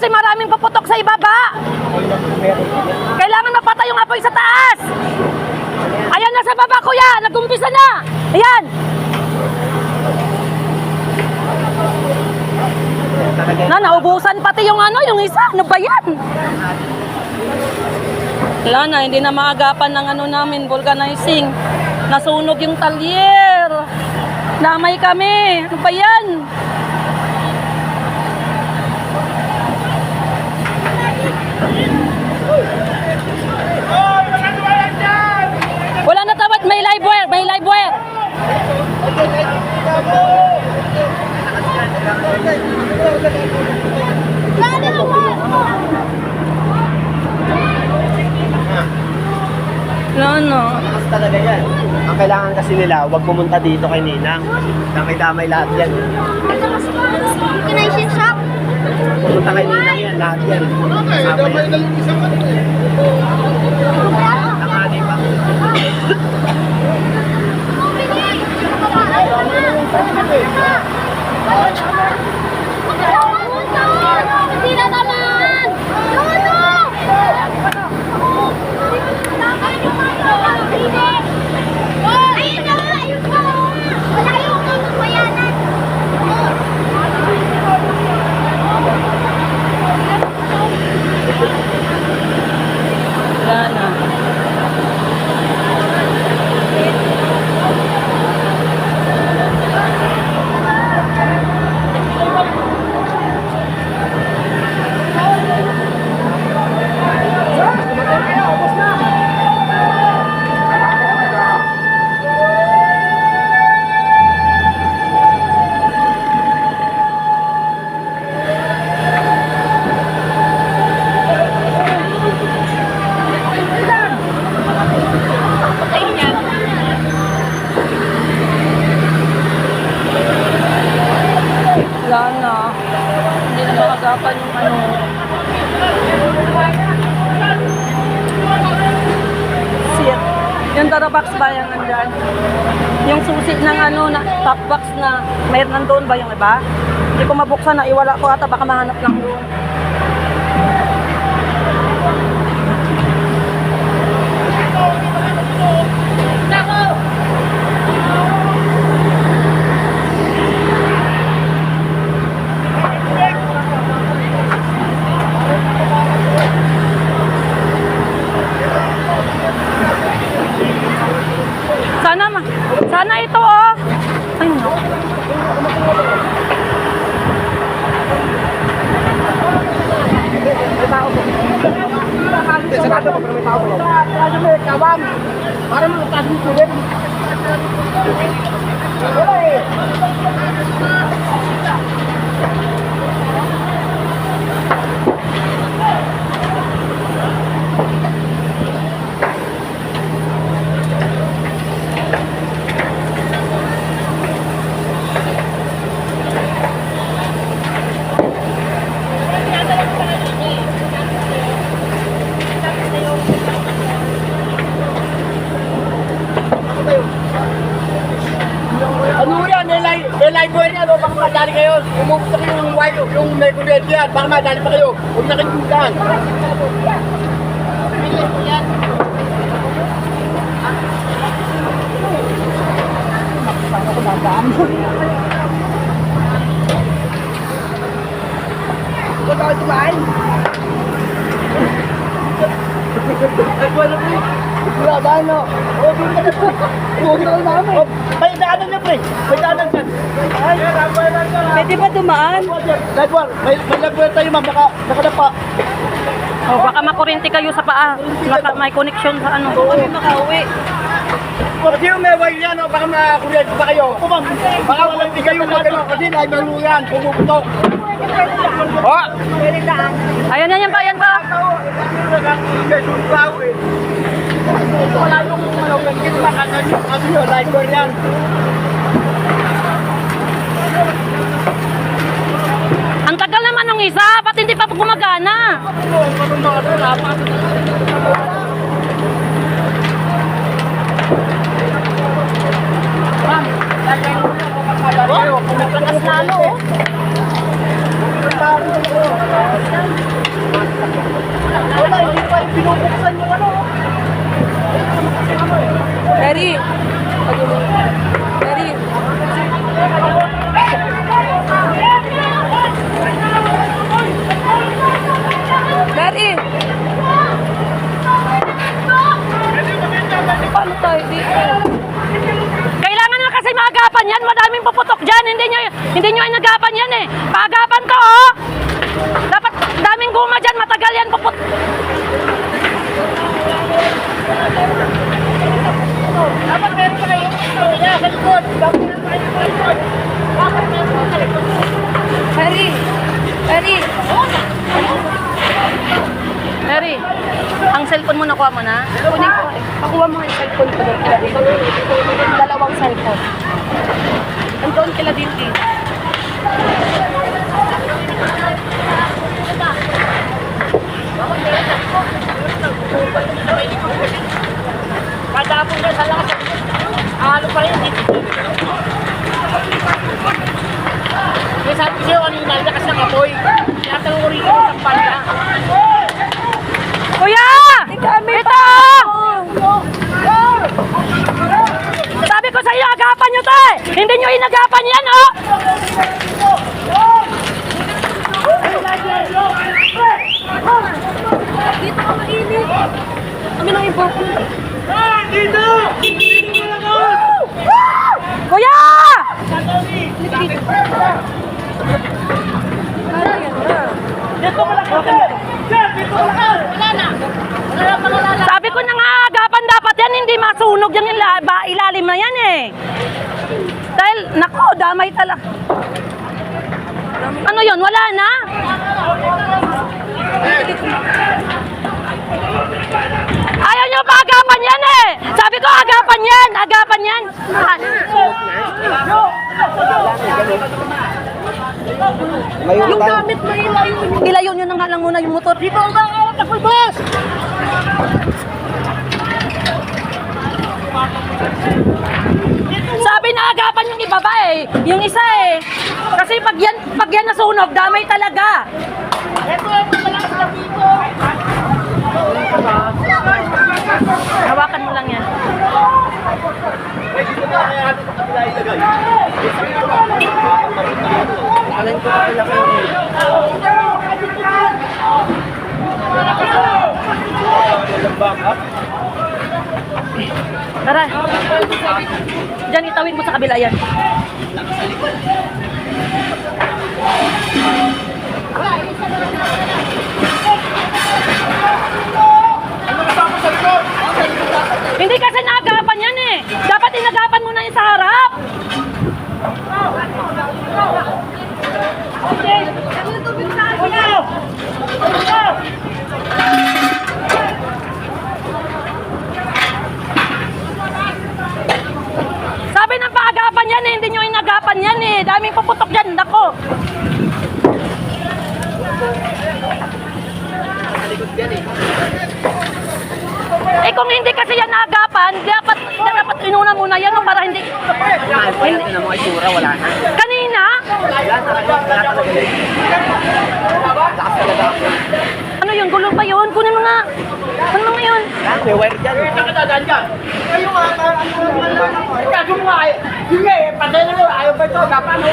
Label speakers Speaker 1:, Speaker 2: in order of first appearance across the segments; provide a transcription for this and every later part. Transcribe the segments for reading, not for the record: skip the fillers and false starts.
Speaker 1: kasi maraming paputok sa ibaba. Kailangan mapatay yung apoy sa taas. Ayan na sa baba, kuya. Nag-umpisa na. Ayan. Naubusan pati yung yung isa. Ano ba yan? Wala na, hindi na maagapan ng namin, vulcanizing. Nasunog yung talyer. Damay kami. Ano ba yan? Wala na tawad, may live wire, may live wire. No.
Speaker 2: Mas talaga yan. Ang kailangan kasi nila, huwag pumunta dito kay Ninang. Damay-damay lahat yan.
Speaker 3: Kinaisin shop.
Speaker 2: Pumunta kay Ninang yan, lahat yan. Damay na yung isang Tangani pa.
Speaker 3: Hindi na naman!
Speaker 1: Wala na. Wala na. Hindi na makagapan yung Shit. Yung Darabox ba yung nandyan? Yung susi ng na top box na mayroon nandoon ba yung iba? Hindi ko mabuksan na iwala ko ata baka mahanap lang doon. Sana ito Ay no.
Speaker 2: Para makataas yung tubig. Ano yan? May live boy niya, baka madali kayo. Umupunta kayo yung white, yung may kuryente yan, baka madali pa kayo. Huwag na kayong daan. Huwag ako tumain. Wala ba, no? Huwag na namin. May daanan niya, pre. May daanan dyan.
Speaker 1: Pwede ba dumaan?
Speaker 2: Lagwar. May lagwar tayo, ma'am. Nakadapa.
Speaker 1: Baka makuryente kayo sa paa. May connection sa Kami makauwi.
Speaker 2: Kasi yung may wire yan, baka makakuryente pa kayo. Baka hindi kayo magano kasi nagmaro yan. Pumuputok.
Speaker 1: Ayan yan pa, yan pa.
Speaker 2: Wala yung malawagin, makakanyong kasi yung lagwar yan.
Speaker 1: Ang tagal naman ng isa, ba't hindi pa gumagana?
Speaker 2: Ma'am, lagay mo na kung magkala kayo. Kung magkakas lalo,
Speaker 1: inagapan yan, madaming puputok dyan. Hindi nyo inagapan yan eh. Paagapan ko, oh. Dapat daming guma dyan, matagal yan puput.
Speaker 2: Dapat meron pa kayo sa likod. Dapat meron pa kayo sa likod. Dapat meron pa sa likod.
Speaker 1: Harry, ang cellphone mo nakuha mo na?
Speaker 3: Kunin ko. Pakuha mo yung cellphone ko doon kila Dinti. Dalawang cellphone. Andun kila Dinti.
Speaker 2: Kadapon ka sa lakas. Ano pa rin? May sabi ko sa'yo, ano yung nalakas ng apoy? Tinatanong ko rin yung isang panda.
Speaker 1: Kuya! Ito! Sabi ko sa iyo, agapan nyo to eh! Hindi nyo inagapan yan, oh!
Speaker 3: Dito ka mainit. Kami nang ibang.
Speaker 2: Dito! Dito mo lang!
Speaker 1: Kuya!
Speaker 2: Dito mo lang! Dito mo lang!
Speaker 3: Wala na. Wala na pangalala.
Speaker 1: Sabi ko na nga, agapan dapat yan, hindi masunog yung ilalim na yan eh. Dahil, nako, damay talaga. Ano yon? Wala na? Ayaw nyo pa agapan yan eh! Sabi ko, agapan yan! Agapan yan!
Speaker 3: Yung gamit mo ilayo.
Speaker 1: Ilayo nyo na nga lang muna yung motor.
Speaker 2: Dito ang kakawat ako, boss!
Speaker 1: Sabi na agapan yung ibaba eh. Yung isa eh. Kasi pag yan nasunog, damay talaga.
Speaker 2: Ito ang malakas na dito!
Speaker 1: Hawakan mo lang yan.
Speaker 2: Dito na kaya ano sa kabila ilagay? Alin ko kapila kayo.
Speaker 1: Tara. Diyan, itawid mo sa kabila yan. Hindi kasi naagapan yan eh. Dapat inagapan mo na yung sa harap. Sabi ng paagapan yan eh, hindi nyo inagapan yan eh. Daming puputok dyan, nako. Eh kung hindi kasi yan naagapan, dapat inuna muna yan no, para hindi...
Speaker 2: Hindi na mga itsura, wala na.
Speaker 1: Kanina? Ano yun? Gulong pa yun? Kunin mo nga. Kunin mo nga yun.
Speaker 2: May wire dyan. Ito ka dadaan dyan. Kayo nga, kaso mo nga eh. Sige, patay na mo. Ayaw ba ito? Gapan o.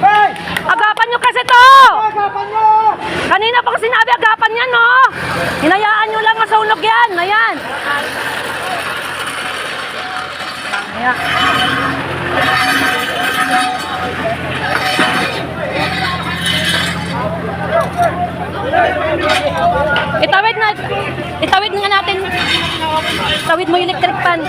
Speaker 2: Hey!
Speaker 1: Agapan nyo kasi to!
Speaker 2: Gapan nyo!
Speaker 1: Kanina pa ko sinabi, agapan yan, no? Hinayaan nyo lang masunog yan. Ayan. Ayan. Itawid nga natin. Itawid mo yung electric pan.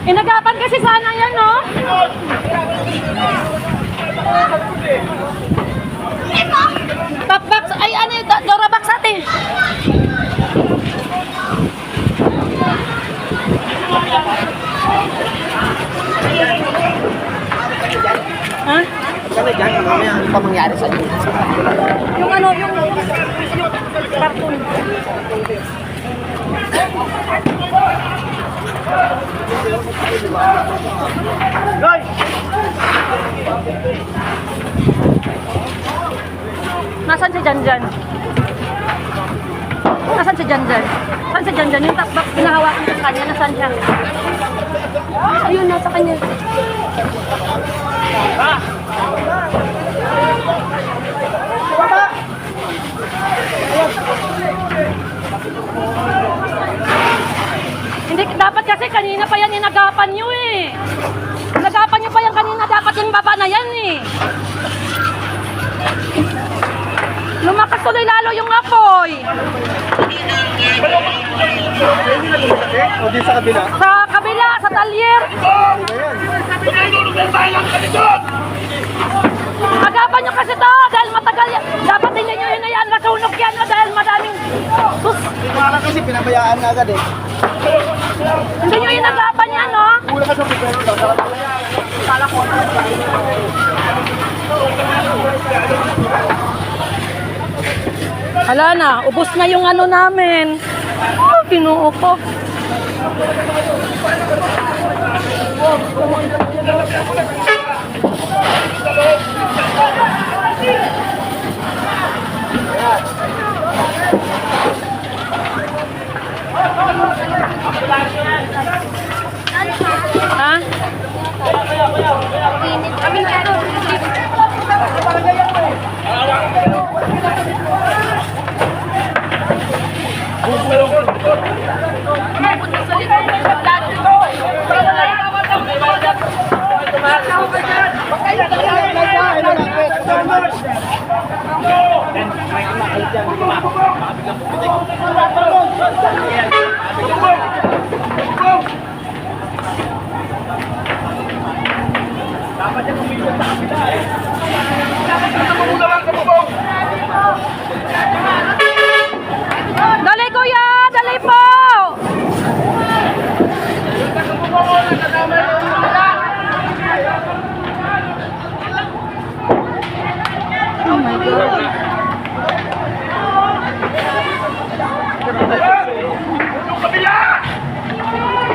Speaker 1: Inagapan kasi sana yan, no? Top box, ay ano yung Dora box ate? Ha?
Speaker 2: Kami dyan, mamaya ano pa mangyari sa inyo?
Speaker 1: Yung ano, yung cartoon.
Speaker 2: Loy!
Speaker 1: Nasaan si Janjan? Nasaan si Janjan? Nasaan si Janjan? Yung top box pinahawakan ko sa kanya, nasaan siya?
Speaker 3: Ayun, nasa kanya.
Speaker 1: Hindi, dapat kasi kanina pa yan inagapan nyo eh. Inagapan nyo pa yan kanina, dapat yung baba na yan eh. Lumakas tuloy lalo yung apoy.
Speaker 2: O di sa kabila?
Speaker 1: Sa kabila, sa talyer. Agapan nyo kasi to dahil matagal yan. Dapat hindi nyo hinayaan masunog yan no, dahil madaming sus.
Speaker 2: Parang kasi pinabayaan na agad eh.
Speaker 1: Hindi nyo inagapan yan no.
Speaker 2: Kulang ka sa pipero daw.
Speaker 1: Hala na, ubos na yung ano namin. Oh, kinuo ko. Ha? Dali kuya, dali po. Oh my God.